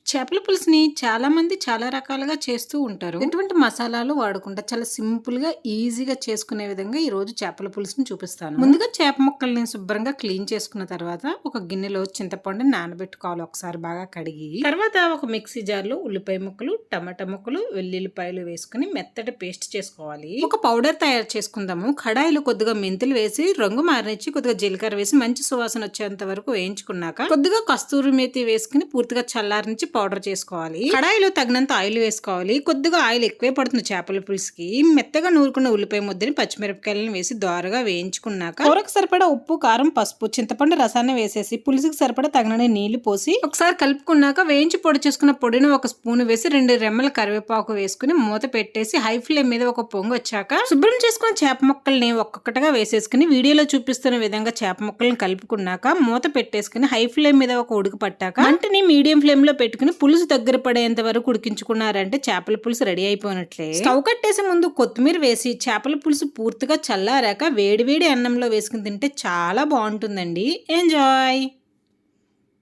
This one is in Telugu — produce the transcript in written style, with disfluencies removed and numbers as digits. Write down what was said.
చేపల పులుసుని చాలా మంది చాలా రకాలుగా చేస్తూ ఉంటారు. ఎటువంటి మసాలాలు వాడకుండా చాలా సింపుల్ గా ఈజీగా చేసుకునే విధంగా ఈ రోజు చేపల పులుసుని చూపిస్తాను. ముందుగా చేప ముక్కల్ని శుభ్రంగా క్లీన్ చేసుకున్న తర్వాత ఒక గిన్నెలో చింతపండు నానబెట్టుకోవాలి, ఒకసారి బాగా కడిగి. తర్వాత ఒక మిక్సీ జార్ లో ఉల్లిపాయ ముక్కలు, టమాటా ముక్కలు, వెల్లుల్లిపాయలు వేసుకుని మెత్తటి పేస్ట్ చేసుకోవాలి. ఒక పౌడర్ తయారు చేసుకుందాము. కడాయిలో కొద్దిగా మెంతులు వేసి రంగు మారనిచ్చి కొద్దిగా జీలకర్ర వేసి మంచి సువాసన వచ్చేంత వరకు వేయించుకున్నాక కొద్దిగా కస్తూరి మేతి వేసుకుని పూర్తిగా చల్లారించి పౌడర్ చేసుకోవాలి. కడాయిలో తగినంత ఆయిల్ వేసుకోవాలి. కొద్దిగా ఆయిల్ ఎక్కువే పడుతుంది చేపల పులుసుకి. మెత్తగా నూరుకున్న ఉల్లిపాయ ముద్దని పచ్చిమిరపకాయలను వేసి దోరగా వేయించుకున్నాక కూరకు సరిపడా ఉప్పు, కారం, పసుపు, చింతపండు రసాన్ని వేసేసి పులుసుకి సరిపడా తగినన్ని నీళ్లు పోసి ఒకసారి కలుపుకున్నాక వేయించి పొడి చేసుకున్న పొడిని ఒక స్పూన్ వేసి 2 రెమ్మల కరివేపాకు వేసుకుని మూత పెట్టేసి హై ఫ్లేమ్ మీద ఒక పొంగు వచ్చాక శుభ్రం చేసుకున్న చేప ముక్కల్ని ఒక్కొక్కటిగా వేసేసుకుని వీడియోలో చూపిస్తున్న విధంగా చేప ముక్కల్ని కలుపుకున్నాక మూత పెట్టేసుకుని హై ఫ్లేమ్ మీద ఒక ఉడుకు పట్టాక మంటని మీడియం ఫ్లేమ్ లో పెట్టుకుని పులుసు దగ్గర పడేంత వరకు ఉడికించుకున్నారంటే చేపల పులుసు రెడీ అయిపోయినట్లే. స్టవ్ కట్టేసే ముందు కొత్తిమీర వేసి చేపల పులుసు పూర్తిగా చల్లారాక వేడివేడి అన్నంలో వేసుకుని తింటే చాలా బాగుంటుందండి. ఎంజాయ్.